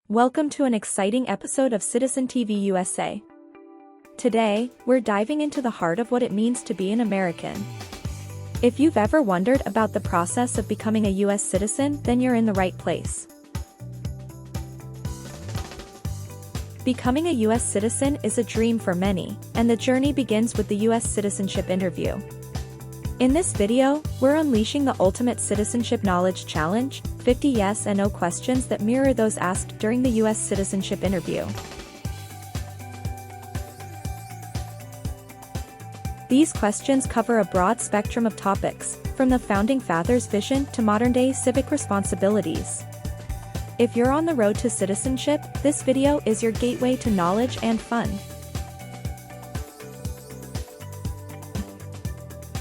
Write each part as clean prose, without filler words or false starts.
Welcome to an exciting episode of Citizen TV USA. Today, we're diving into the heart of what it means to be an American. If you've ever wondered about the process of becoming a US citizen, then you're in the right place. Becoming a US citizen is a dream for many, and the journey begins with the US Citizenship Interview. In this video, we're unleashing the ultimate citizenship knowledge challenge, 50 yes and no questions that mirror those asked during the US Citizenship Interview. These questions cover a broad spectrum of topics, from the Founding Fathers' vision to modern-day civic responsibilities. If you're on the road to citizenship, this video is your gateway to knowledge and fun.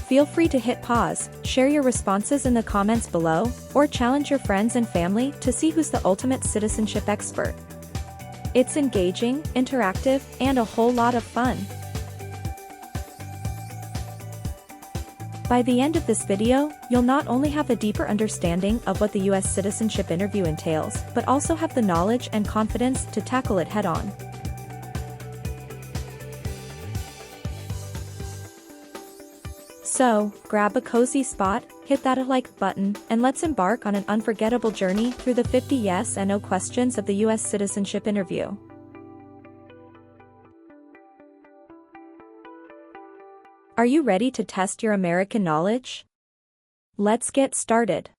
Feel free to hit pause, share your responses in the comments below, or challenge your friends and family to see who's the ultimate citizenship expert. It's engaging, interactive, and a whole lot of fun. By the end of this video, you'll not only have a deeper understanding of what the US Citizenship Interview entails, but also have the knowledge and confidence to tackle it head-on. So, grab a cozy spot, hit that like button, and let's embark on an unforgettable journey through the 50 yes and no questions of the US Citizenship Interview. Are you ready to test your American knowledge? Let's get started.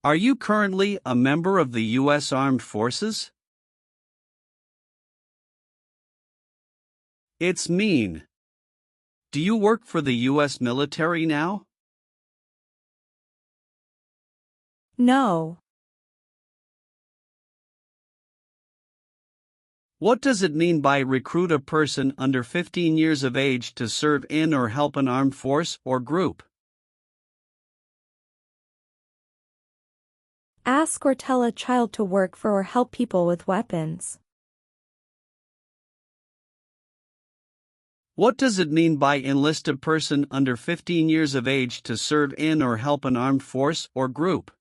Are you currently a member of the U.S. Armed Forces? It's mean. Do you work for the U.S. military now? No. What does it mean by recruit a person under 15 years of age to serve in or help an armed force or group? Ask or tell a child to work for or help people with weapons. What does it mean by enlist a person under 15 years of age to serve in or help an armed force or group?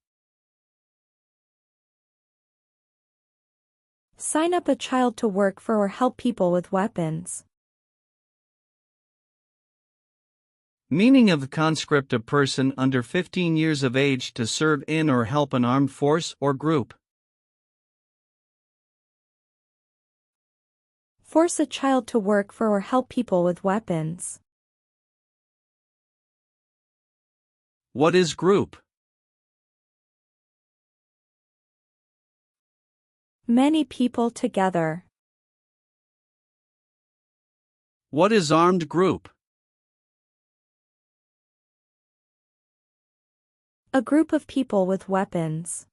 Sign up a child to work for or help people with weapons. Meaning of conscript a person under 15 years of age to serve in or help an armed force or group. Force a child to work for or help people with weapons. What is group? Many people together. What is armed group? A group of people with weapons.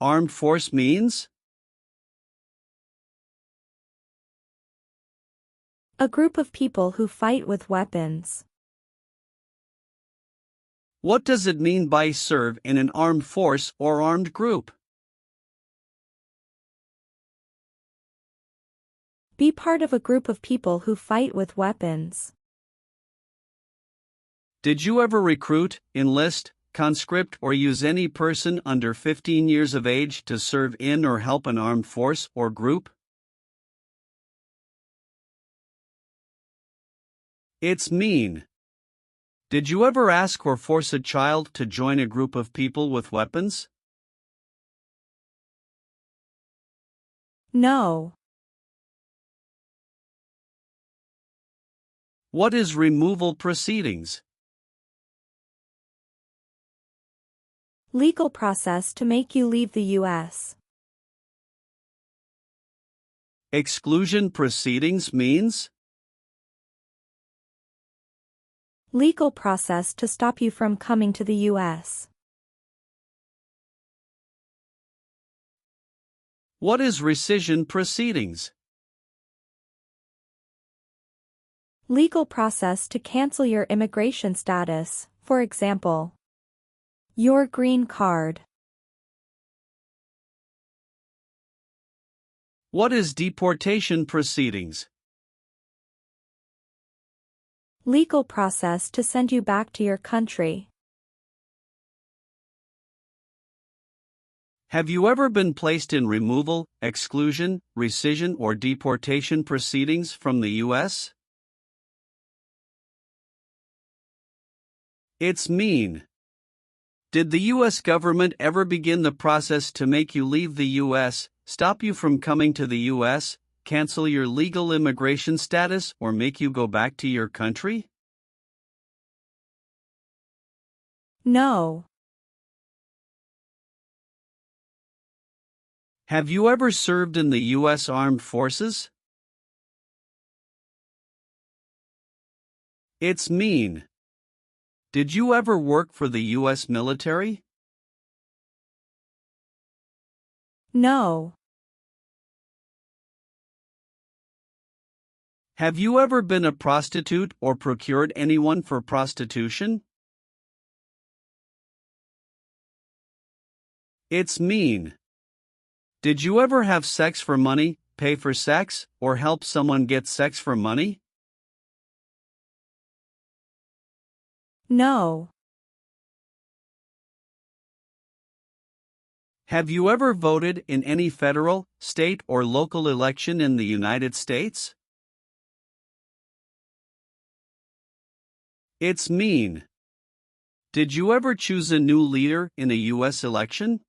Armed force means? A group of people who fight with weapons. What does it mean by serve in an armed force or armed group? Be part of a group of people who fight with weapons. Did you ever recruit, enlist, conscript, or use any person under 15 years of age to serve in or help an armed force or group? It's mean. Did you ever ask or force a child to join a group of people with weapons? No. What is removal proceedings? Legal process to make you leave the US. Exclusion proceedings means? Legal process to stop you from coming to the US. What is rescission proceedings? Legal process to cancel your immigration status, for example, your green card. What is deportation proceedings? Legal process to send you back to your country. Have you ever been placed in removal, exclusion, rescission, or deportation proceedings from the U.S.? It's mean. Did the U.S. government ever begin the process to make you leave the U.S., stop you from coming to the U.S., cancel your legal immigration status, or make you go back to your country? No. Have you ever served in the U.S. Armed Forces? It's mean. Did you ever work for the U.S. military? No. Have you ever been a prostitute or procured anyone for prostitution? It's mean. Did you ever have sex for money, pay for sex, or help someone get sex for money? No. Have you ever voted in any federal, state, or local election in the United States? It's mean. Did you ever choose a new leader in a U.S. election?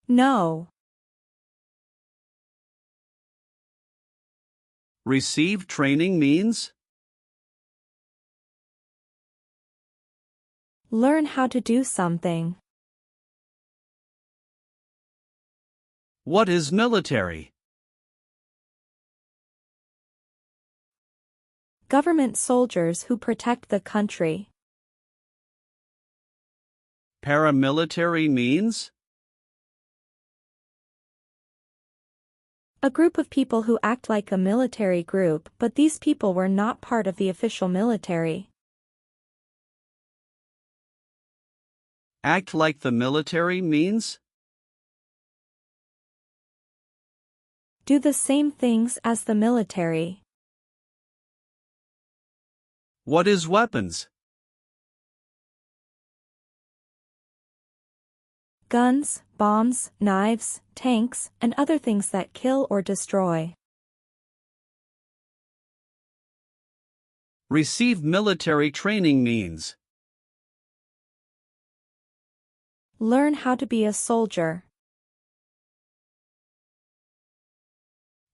No. Receive training means? Learn how to do something. What is military? Government soldiers who protect the country. Paramilitary means? A group of people who act like a military group, but these people were not part of the official military. Act like the military means? Do the same things as the military. What is weapons? Guns, bombs, knives, tanks, and other things that kill or destroy. Receive military training means? Learn how to be a soldier.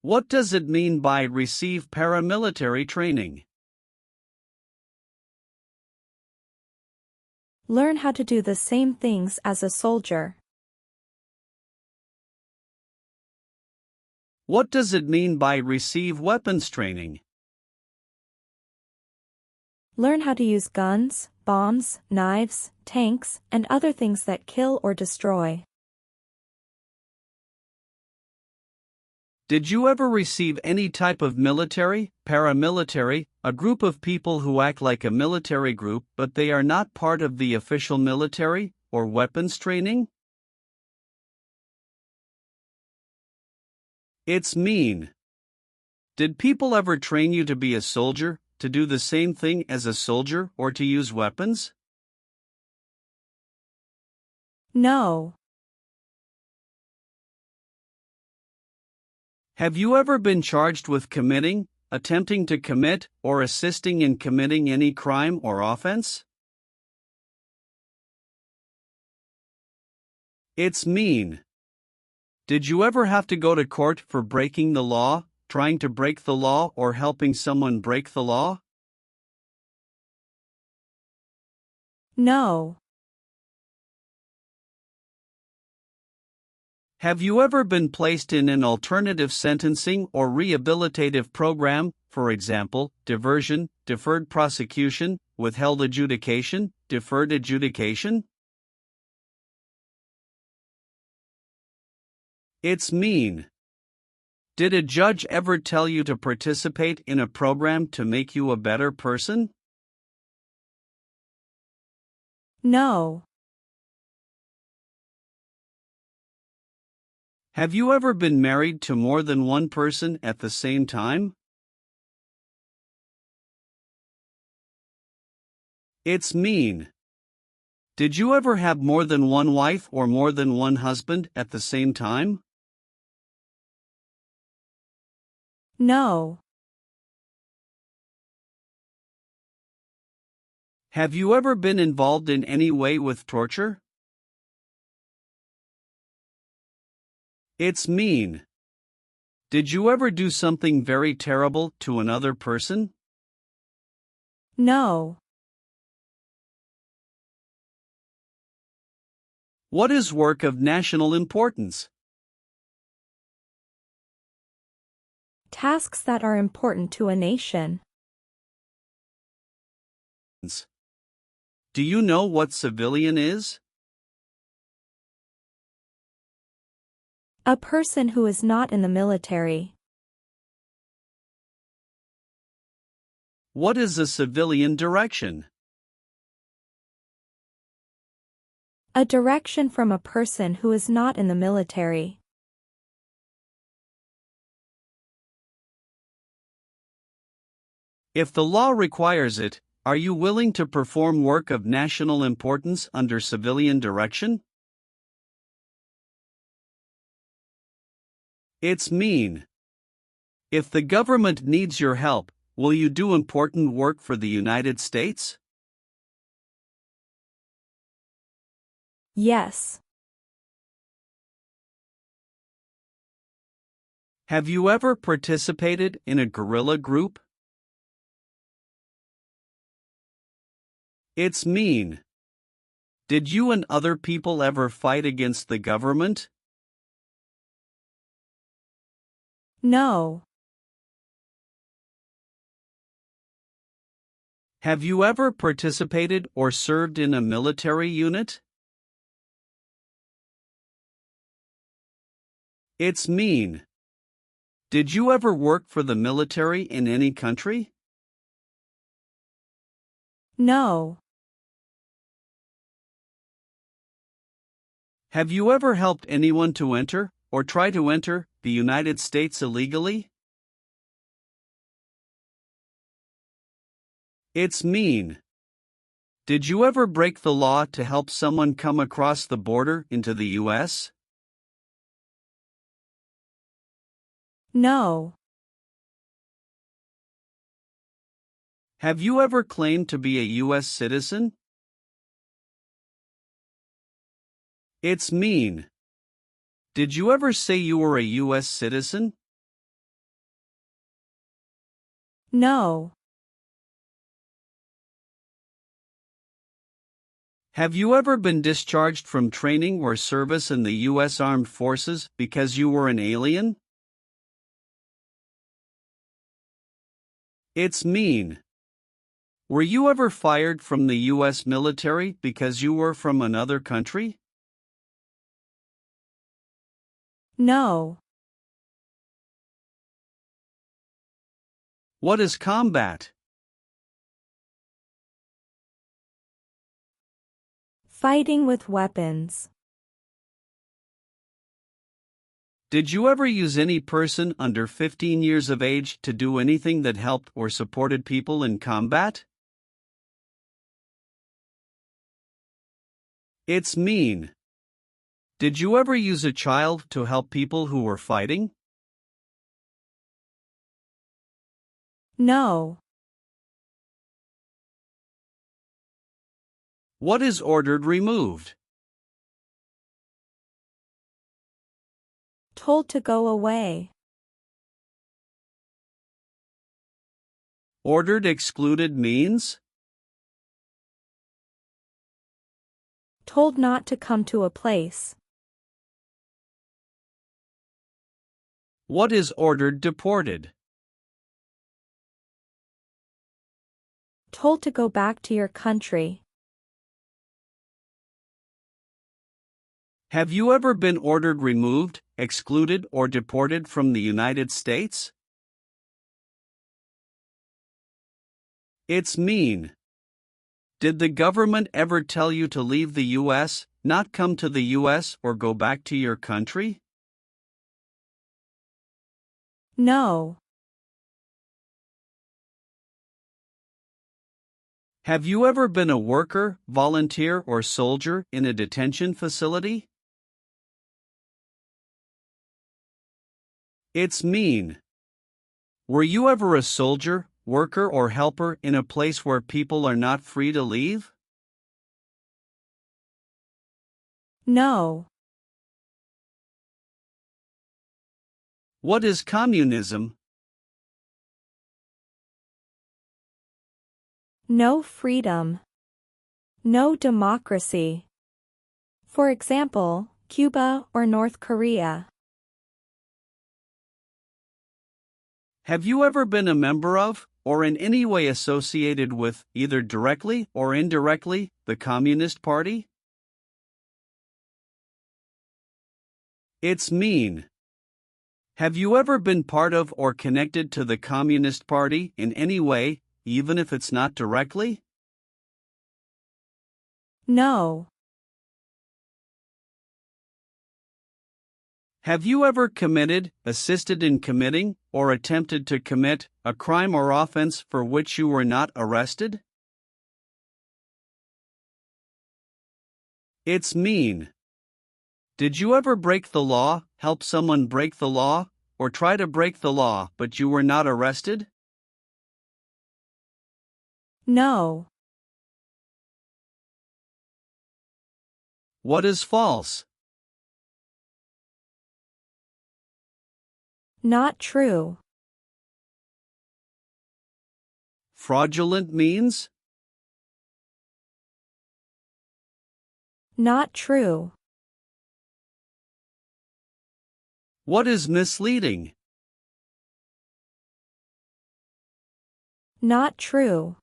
What does it mean by receive paramilitary training? Learn how to do the same things as a soldier. What does it mean by receive weapons training? Learn how to use guns, bombs, knives, tanks, and other things that kill or destroy. Did you ever receive any type of military, paramilitary, a group of people who act like a military group but they are not part of the official military, or weapons training? It's mean. Did people ever train you to be a soldier, to do the same thing as a soldier, or to use weapons? No. Have you ever been charged with committing, attempting to commit, or assisting in committing any crime or offense? It's mean. Did you ever have to go to court for breaking the law, trying to break the law, or helping someone break the law? No. Have you ever been placed in an alternative sentencing or rehabilitative program, for example, diversion, deferred prosecution, withheld adjudication, deferred adjudication? It's mean. Did a judge ever tell you to participate in a program to make you a better person? No. Have you ever been married to more than one person at the same time? It's mean. Did you ever have more than one wife or more than one husband at the same time? No. Have you ever been involved in any way with torture? It's mean. Did you ever do something very terrible to another person? No. What is work of national importance? Tasks that are important to a nation. Do you know what civilian is? A person who is not in the military. What is a civilian direction? A direction from a person who is not in the military. If the law requires it, are you willing to perform work of national importance under civilian direction? It's mean. If the government needs your help, will you do important work for the United States? Yes. Have you ever participated in a guerrilla group? It's mean. Did you and other people ever fight against the government? No. Have you ever participated or served in a military unit? It's mean. Did you ever work for the military in any country? No. Have you ever helped anyone to enter, or try to enter, the United States illegally? It's mean. Did you ever break the law to help someone come across the border into the U.S.? No. Have you ever claimed to be a U.S. citizen? It's mean. Did you ever say you were a U.S. citizen? No. Have you ever been discharged from training or service in the U.S. Armed Forces because you were an alien? It's mean. Were you ever fired from the U.S. military because you were from another country? No. What is combat? Fighting with weapons. Did you ever use any person under 15 years of age to do anything that helped or supported people in combat? It's mean. Did you ever use a child to help people who were fighting? No. What is ordered removed? Told to go away. Ordered excluded means? Told not to come to a place. What is ordered deported? Told to go back to your country. Have you ever been ordered removed, excluded, or deported from the United States? It's mean. Did the government ever tell you to leave the U.S., not come to the U.S., or go back to your country? No. Have you ever been a worker, volunteer, or soldier in a detention facility? It's mean. Were you ever a soldier, worker, or helper in a place where people are not free to leave? No. What is communism? No freedom. No democracy. For example, Cuba or North Korea. Have you ever been a member of, or in any way associated with, either directly or indirectly, the Communist Party? It's mean. Have you ever been part of or connected to the Communist Party in any way, even if it's not directly? No. Have you ever committed, assisted in committing, or attempted to commit a crime or offense for which you were not arrested? It's mean. Did you ever break the law, help someone break the law, or try to break the law but you were not arrested? No. What is false? Not true. Fraudulent means? Not true. What is misleading? Not true.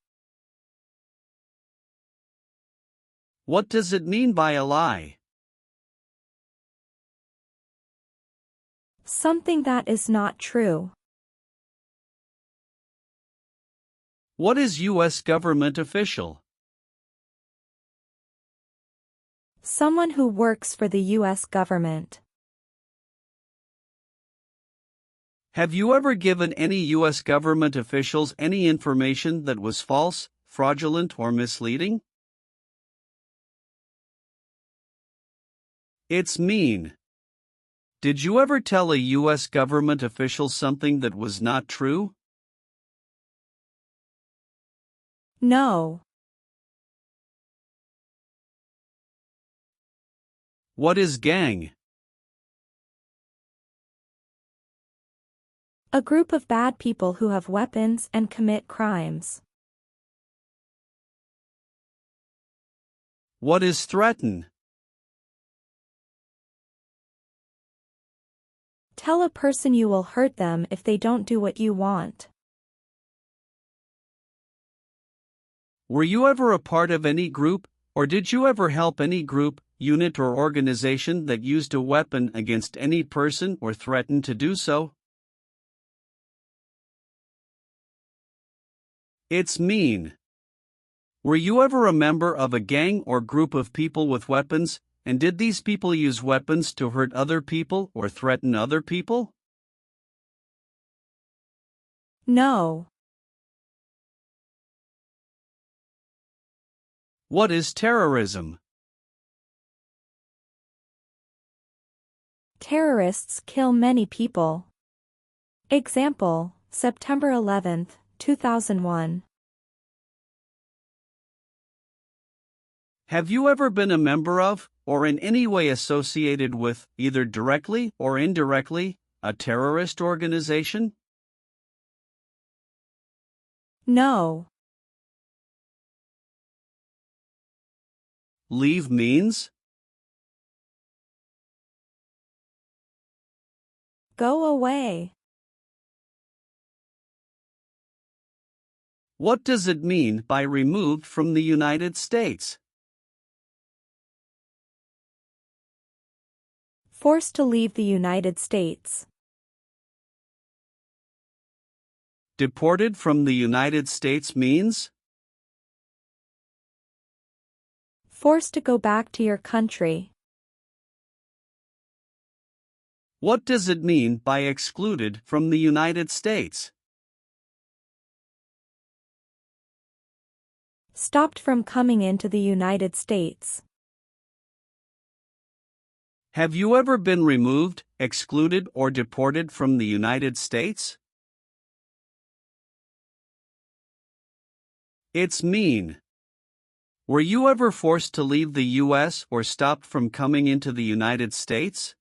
What does it mean by a lie? Something that is not true. What is U.S. government official? Someone who works for the U.S. government. Have you ever given any U.S. government officials any information that was false, fraudulent, or misleading? It's mean. Did you ever tell a U.S. government official something that was not true? No. What is gang? A group of bad people who have weapons and commit crimes. What is threaten? Tell a person you will hurt them if they don't do what you want. Were you ever a part of any group, or did you ever help any group, unit, or organization that used a weapon against any person or threatened to do so? It's mean. Were you ever a member of a gang or group of people with weapons, and did these people use weapons to hurt other people or threaten other people? No. What is terrorism? Terrorists kill many people. Example, September 11, 2001. Have you ever been a member of, or in any way associated with, either directly or indirectly, a terrorist organization? No. Leave means? Go away. What does it mean by removed from the United States? Forced to leave the United States. Deported from the United States means? Forced to go back to your country. What does it mean by excluded from the United States? stopped from coming into the United States. Have you ever been removed, excluded, or deported from the United States? It's mean. Were you ever forced to leave the U.S. or stopped from coming into the United States?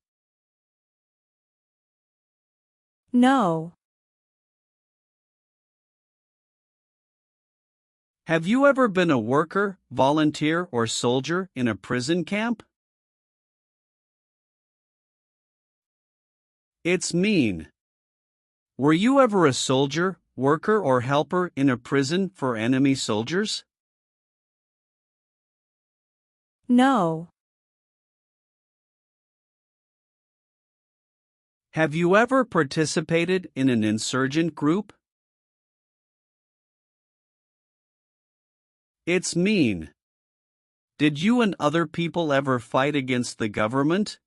No. Have you ever been a worker, volunteer, or soldier in a prison camp? It's mean. Were you ever a soldier, worker, or helper in a prison for enemy soldiers? No. Have you ever participated in an insurgent group? It's mean. Did you and other people ever fight against the government?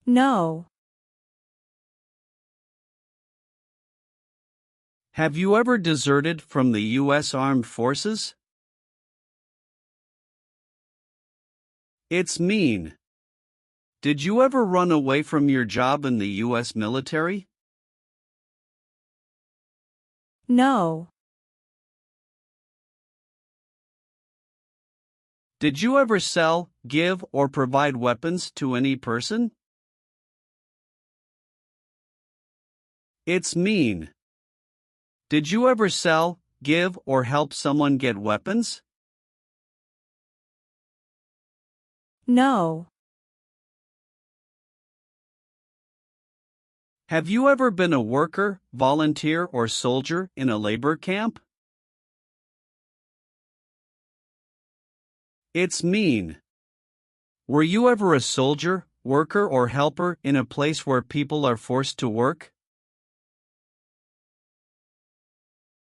No. Have you ever deserted from the U.S. Armed Forces? It's mean. Did you ever run away from your job in the U.S. military? No. Did you ever sell, give, or provide weapons to any person? It's mean. Did you ever sell, give, or help someone get weapons? No. Have you ever been a worker, volunteer, or soldier in a labor camp? It's mean. Were you ever a soldier, worker, or helper in a place where people are forced to work?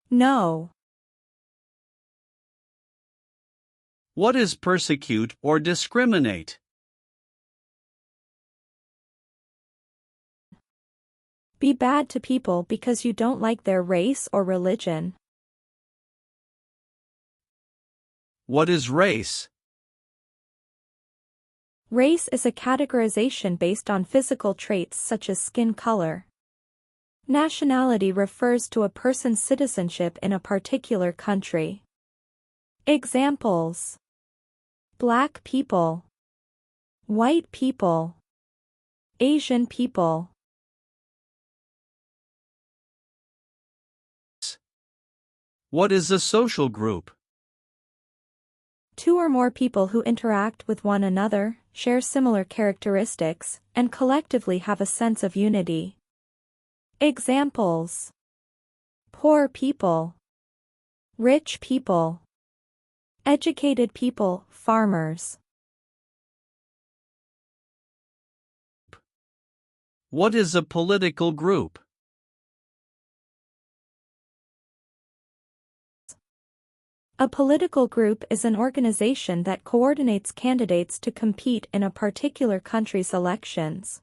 No. What is persecute or discriminate? Be bad to people because you don't like their race or religion. What is race? Race is a categorization based on physical traits such as skin color. Nationality refers to a person's citizenship in a particular country. Examples: Black people, white people, Asian people. What is a social group? Two or more people who interact with one another, share similar characteristics, and collectively have a sense of unity. Examples: poor people, rich people, educated people, farmers. What is a political group? A political group is an organization that coordinates candidates to compete in a particular country's elections.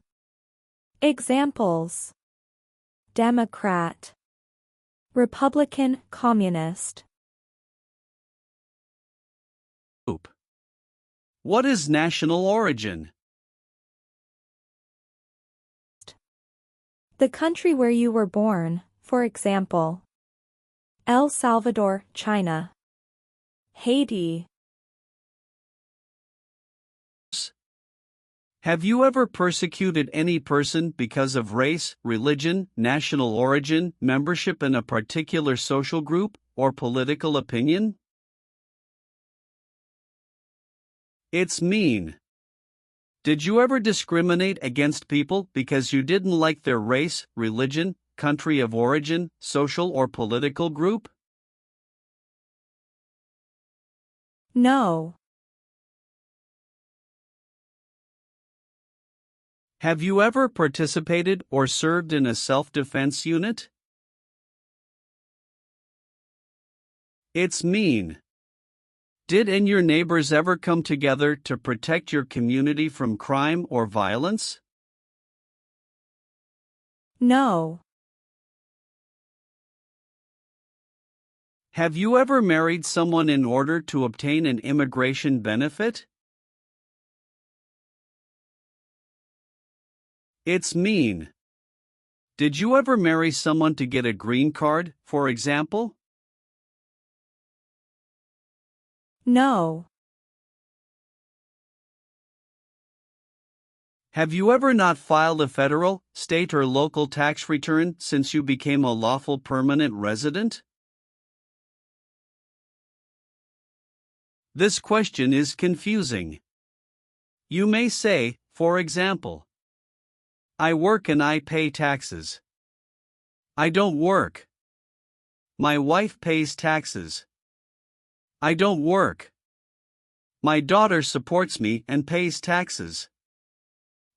Examples: Democrat, Republican, Communist. What is national origin? The country where you were born, for example, El Salvador, China, Haiti. Have you ever persecuted any person because of race, religion, national origin, membership in a particular social group, or political opinion? It's mean. Did you ever discriminate against people because you didn't like their race, religion, country of origin, social or political group? No. Have you ever participated or served in a self-defense unit? It's mean. Did and your neighbors ever come together to protect your community from crime or violence? No. Have you ever married someone in order to obtain an immigration benefit? It's mean. Did you ever marry someone to get a green card, for example? No. Have you ever not filed a federal, state, or local tax return since you became a lawful permanent resident? This question is confusing. You may say, for example, I work and I pay taxes. I don't work. My wife pays taxes. I don't work. My daughter supports me and pays taxes.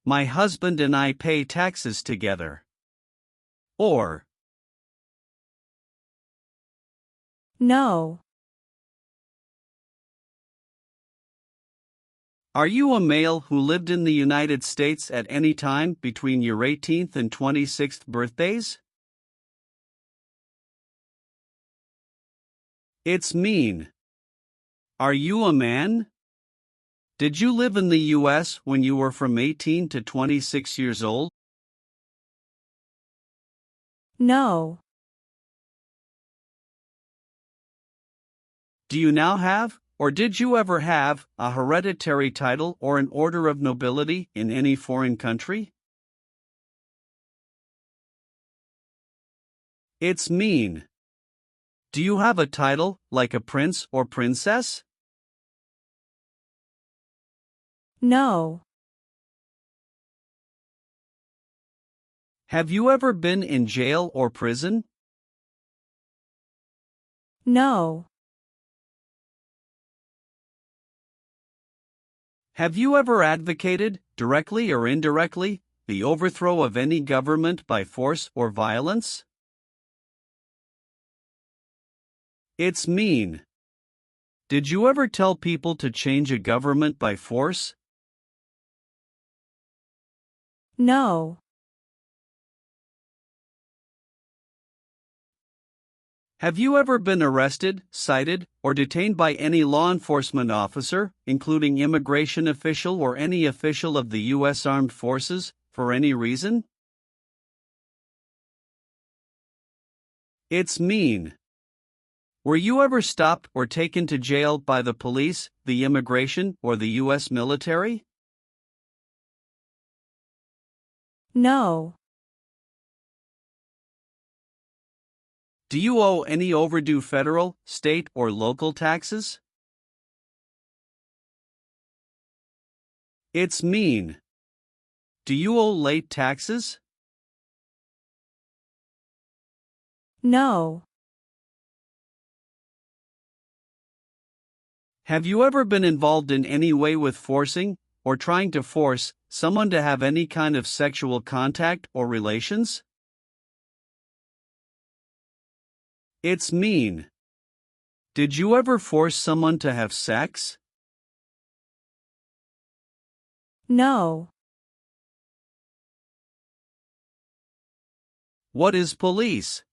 My husband and I pay taxes together. Or, No. are you a male who lived in the United States at any time between your 18th and 26th birthdays? It's mean. Are you a man? Did you live in the U.S. when you were from 18 to 26 years old? No. Do you now have, or did you ever have, a hereditary title or an order of nobility in any foreign country? It's mean. Do you have a title, like a prince or princess? No. Have you ever been in jail or prison? No. Have you ever advocated, directly or indirectly, the overthrow of any government by force or violence? It's mean. Did you ever tell people to change a government by force? No. Have you ever been arrested, cited, or detained by any law enforcement officer, including immigration official or any official of the U.S. Armed Forces, for any reason? It's mean. Were you ever stopped or taken to jail by the police, the immigration, or the U.S. military? No. Do you owe any overdue federal, state, or local taxes? It's mean. Do you owe late taxes? No. Have you ever been involved in any way with forcing, or trying to force, someone to have any kind of sexual contact or relations? It's mean. Did you ever force someone to have sex? No. What is police?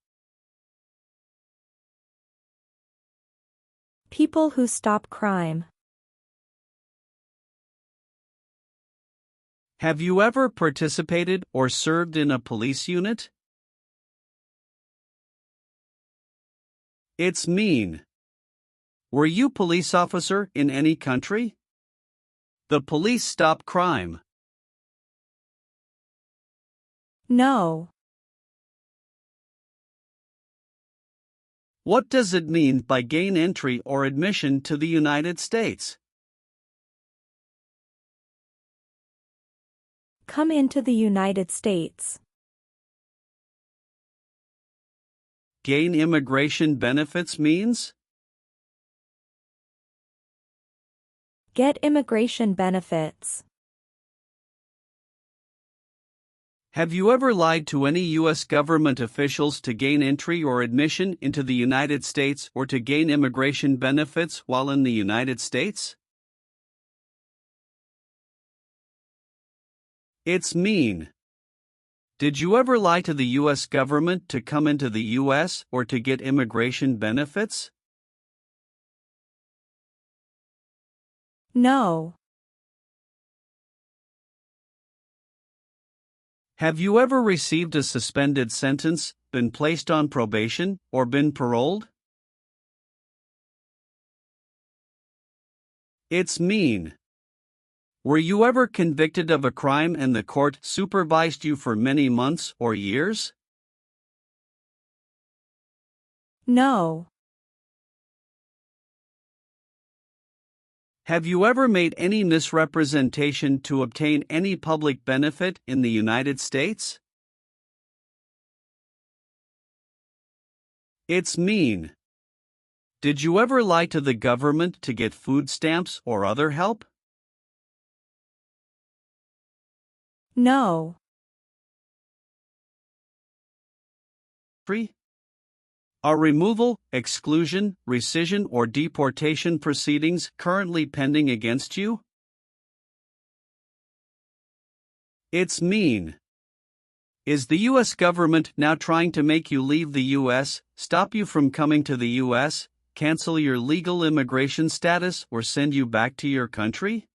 People who stop crime. Have you ever participated or served in a police unit? It's mean. Were you police officer in any country? The police stop crime. No. What does it mean by gain entry or admission to the United States? Come into the United States. Gain immigration benefits means? Get immigration benefits. Have you ever lied to any U.S. government officials to gain entry or admission into the United States or to gain immigration benefits while in the United States? It's mean. Did you ever lie to the US government to come into the US or to get immigration benefits? No. Have you ever received a suspended sentence, been placed on probation, or been paroled? It's mean. Were you ever convicted of a crime and the court supervised you for many months or years? No. Have you ever made any misrepresentation to obtain any public benefit in the United States? It's mean. Did you ever lie to the government to get food stamps or other help? No. Are removal, exclusion, rescission, or deportation proceedings currently pending against you? It's mean. Is the U.S. government now trying to make you leave the U.S., stop you from coming to the U.S., cancel your legal immigration status, or send you back to your country?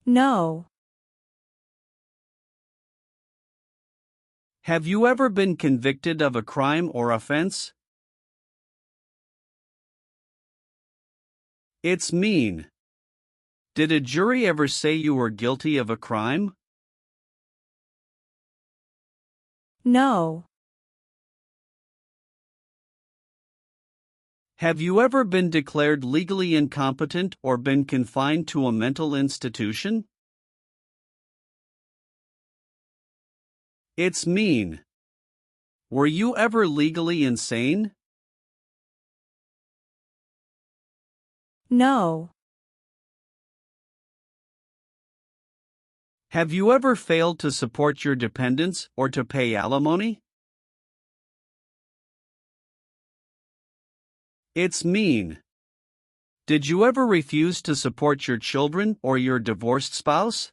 No. Have you ever been convicted of a crime or offense? It's mean. Did a jury ever say you were guilty of a crime? No. Have you ever been declared legally incompetent or been confined to a mental institution? It's mean. Were you ever legally insane? No. Have you ever failed to support your dependents or to pay alimony? It's mean. Did you ever refuse to support your children or your divorced spouse?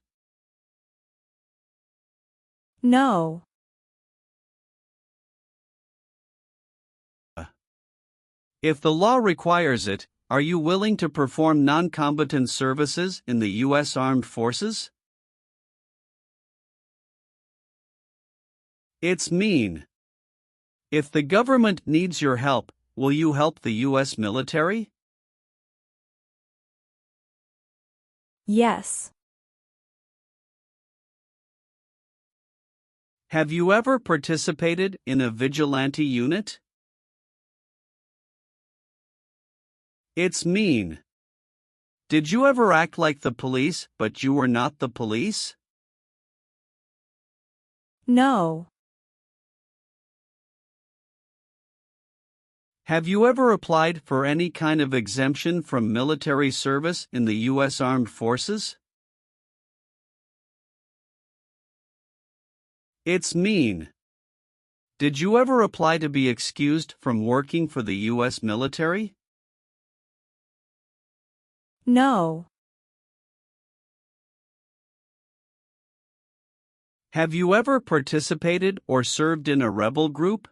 No. If the law requires it, are you willing to perform non-combatant services in the U.S. Armed Forces? It's mean. If the government needs your help, will you help the U.S. military? Yes. Have you ever participated in a vigilante unit? It's mean. Did you ever act like the police, but you were not the police? No. Have you ever applied for any kind of exemption from military service in the U.S. Armed Forces? It's mean. Did you ever apply to be excused from working for the U.S. military? No. Have you ever participated or served in a rebel group?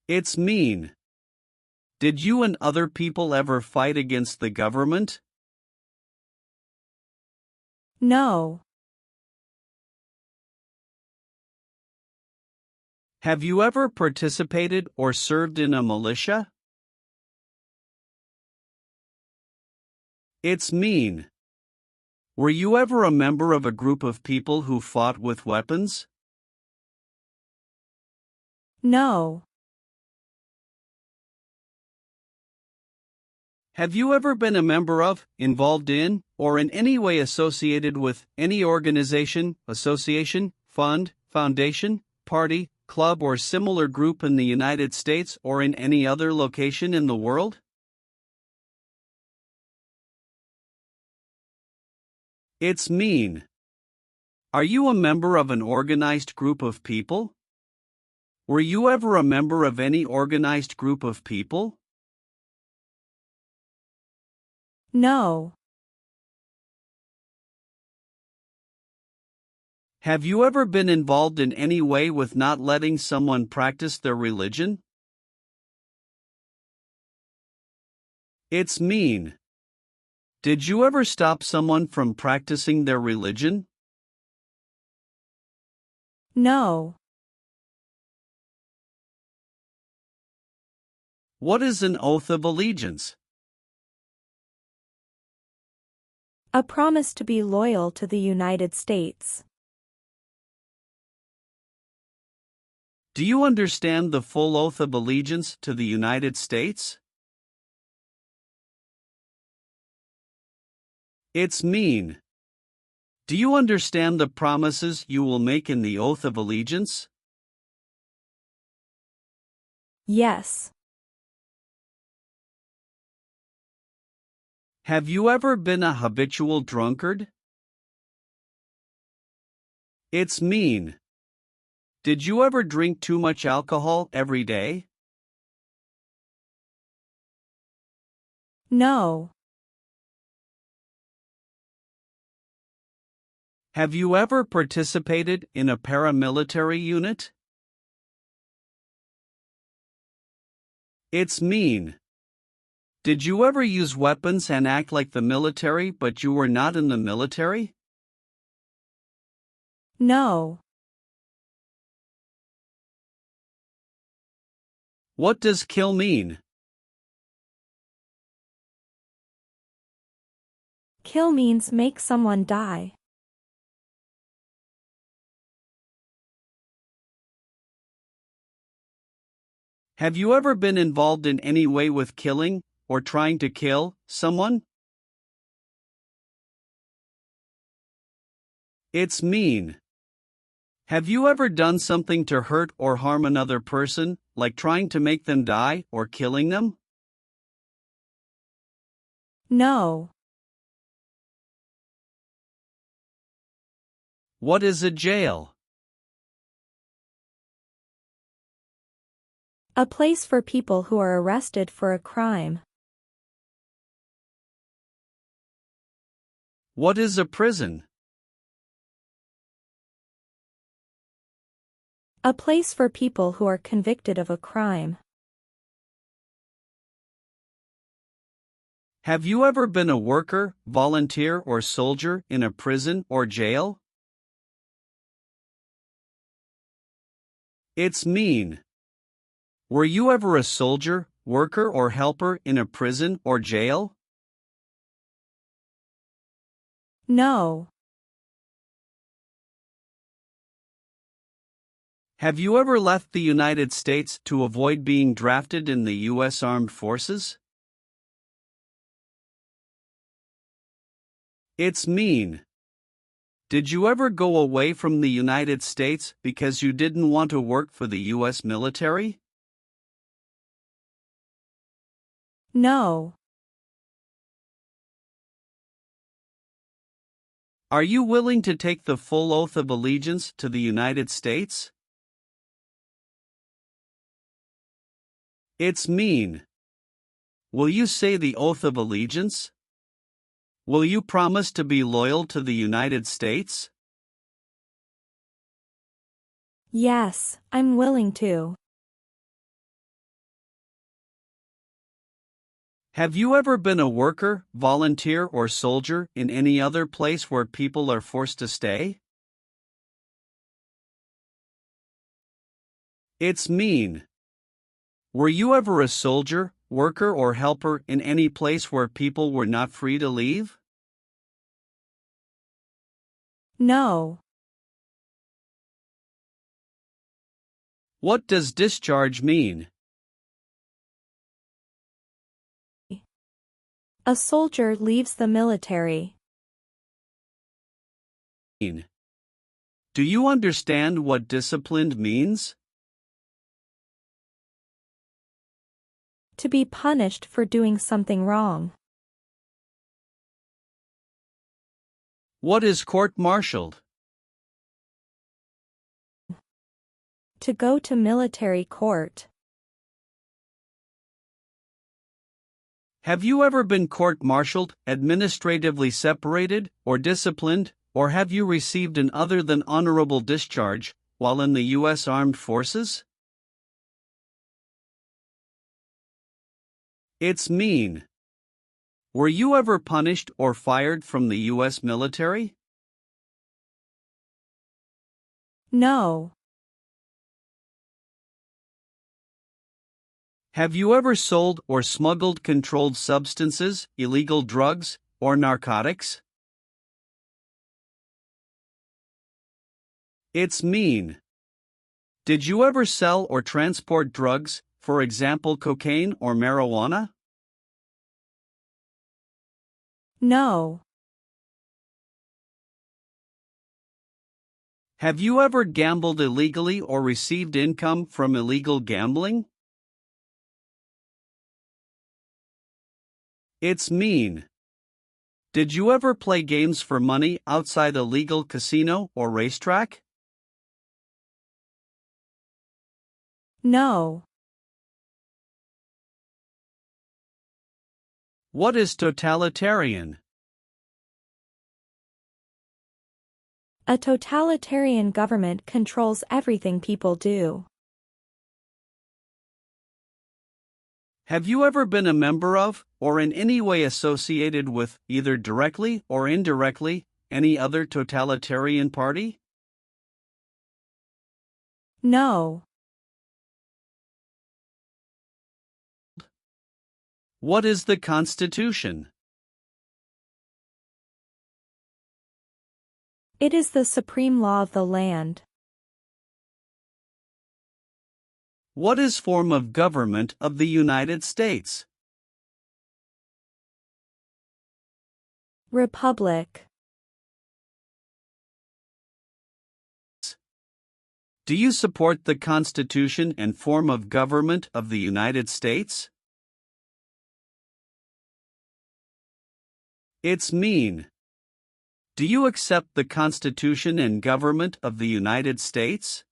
It's mean. Did you and other people ever fight against the government? No. Have you ever participated or served in a militia? It's mean. Were you ever a member of a group of people who fought with weapons? No. Have you ever been a member of, involved in, or in any way associated with any organization, association, fund, foundation, party, club, or similar group in the United States or in any other location in the world? It's mean. Are you a member of an organized group of people? Were you ever a member of any organized group of people? No. Have you ever been involved in any way with not letting someone practice their religion? It's mean. Did you ever stop someone from practicing their religion? No. What is an oath of allegiance? A promise to be loyal to the United States. Do you understand the full oath of allegiance to the United States? It's mean. Do you understand the promises you will make in the oath of allegiance? Yes. Have you ever been a habitual drunkard? It's mean. Did you ever drink too much alcohol every day? No. Have you ever participated in a paramilitary unit? It's mean. Did you ever use weapons and act like the military but you were not in the military? No. What does kill mean? Kill means make someone die. Have you ever been involved in any way with killing or trying to kill someone? It's mean. Have you ever done something to hurt or harm another person, like trying to make them die or killing them? No. What is a jail? A place for people who are arrested for a crime. What is a prison? A place for people who are convicted of a crime. Have you ever been a worker, volunteer, or soldier in a prison or jail? It's mean. Were you ever a soldier, worker, or helper in a prison or jail? No. Have you ever left the United States to avoid being drafted in the U.S. Armed Forces? It's mean. Did you ever go away from the United States because you didn't want to work for the U.S. military? No. Are you willing to take the full oath of allegiance to the United States? It's mean. Will you say the oath of allegiance? Will you promise to be loyal to the United States? Yes, I'm willing to. Have you ever been a worker, volunteer, or soldier in any other place where people are forced to stay? It's mean. Were you ever a soldier, worker, or helper in any place where people were not free to leave? No. What does discharge mean? A soldier leaves the military. Do you understand what disciplined means? To be punished for doing something wrong. What is court-martialed? To go to military court. Have you ever been court-martialed, administratively separated, or disciplined, Or have you received an other than honorable discharge while in the U.S. Armed Forces? It's mean. Were you ever punished or fired from the U.S. military? No. Have you ever sold or smuggled controlled substances, illegal drugs, or narcotics? It's mean. Did you ever sell or transport drugs, for example cocaine or marijuana? No. Have you ever gambled illegally or received income from illegal gambling? It's mean. Did you ever play games for money outside a legal casino or racetrack? No. What is totalitarian? A totalitarian government controls everything people do. Have you ever been a member of, or in any way associated with, either directly or indirectly, any other totalitarian party? No. What is the Constitution? It is the supreme law of the land. What is form of government of the United States? Republic. Do you support the Constitution and form of government of the United States? It's mean. Do you accept the Constitution and government of the United States?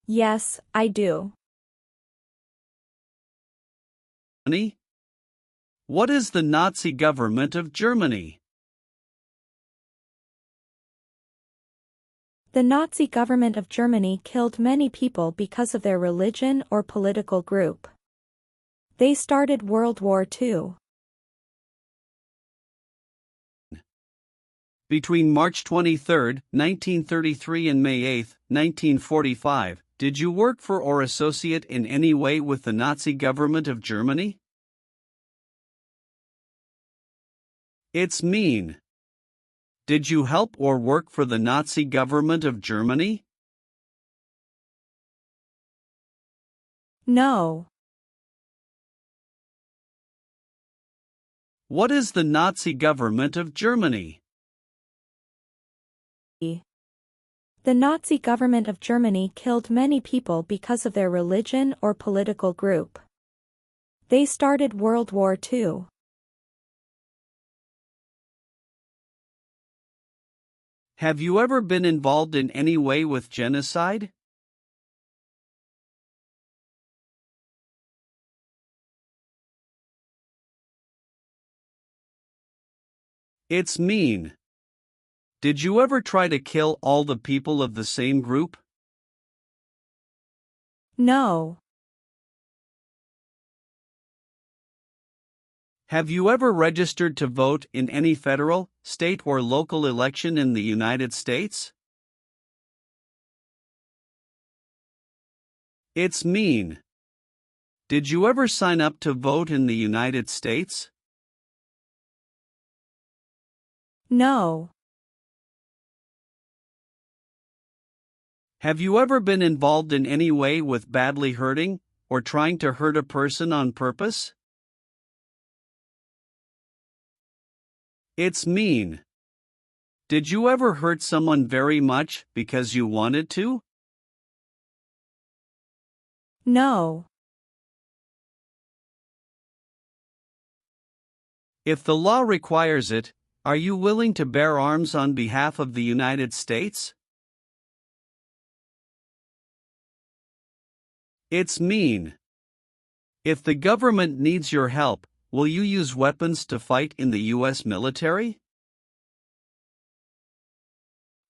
Yes, I do. What is the Nazi government of Germany? The Nazi government of Germany killed many people because of their religion or political group. They started World War II. Between March 23, 1933 and May 8, 1945, did you work for or associate in any way with the Nazi government of Germany? It's mean. Did you help or work for the Nazi government of Germany? No. What is the Nazi government of Germany? The Nazi government of Germany killed many people because of their religion or political group. They started World War II. Have you ever been involved in any way with genocide? It's mean. Did you ever try to kill all the people of the same group? No. Have you ever registered to vote in any federal, state, or local election in the United States? It's mean. Did you ever sign up to vote in the United States? No. Have you ever been involved in any way with badly hurting, or trying to hurt a person on purpose? It's mean. Did you ever hurt someone very much because you wanted to? No. If the law requires it, are you willing to bear arms on behalf of the United States? It's mean. If the government needs your help, Will you use weapons to fight in the U.S. military?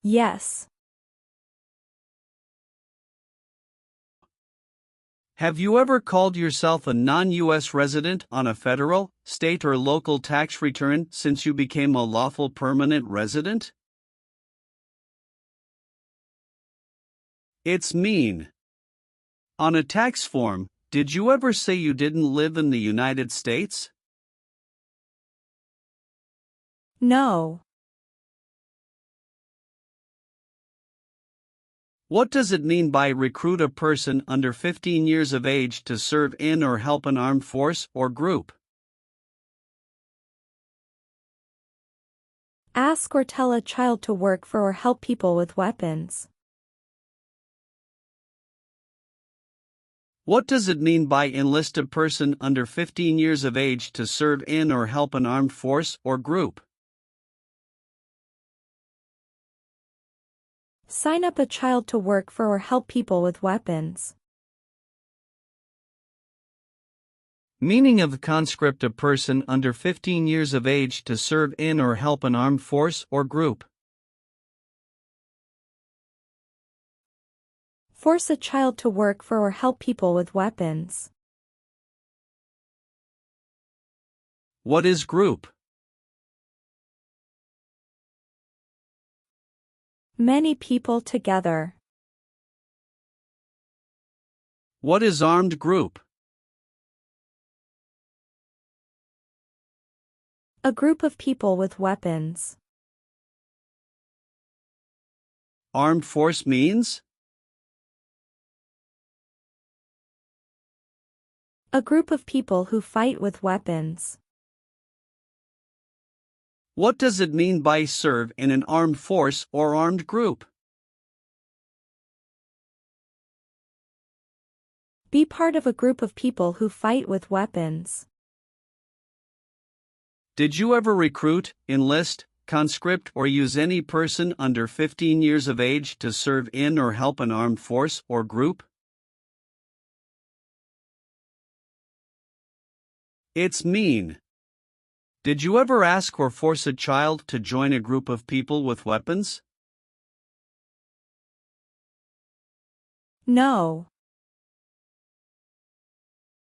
Yes. Have you ever called yourself a non-U.S. resident on a federal, state, or local tax return since you became a lawful permanent resident? It's mean. On a tax form, did you ever say you didn't live in the United States? No. What does it mean by recruit a person under 15 years of age to serve in or help an armed force or group? Ask or tell a child to work for or help people with weapons. What does it mean by enlist a person under 15 years of age to serve in or help an armed force or group? Sign up a child to work for or help people with weapons. Meaning of the conscript: a person under 15 years of age to serve in or help an armed force or group. Force a child to work for or help people with weapons. What is group? Many people together. What is armed group? A group of people with weapons. Armed force means? A group of people who fight with weapons. What does it mean by serve in an armed force or armed group? Be part of a group of people who fight with weapons. Did you ever recruit, enlist, conscript, or use any person under 15 years of age to serve in or help an armed force or group? It's mean. Did you ever ask or force a child to join a group of people with weapons? No.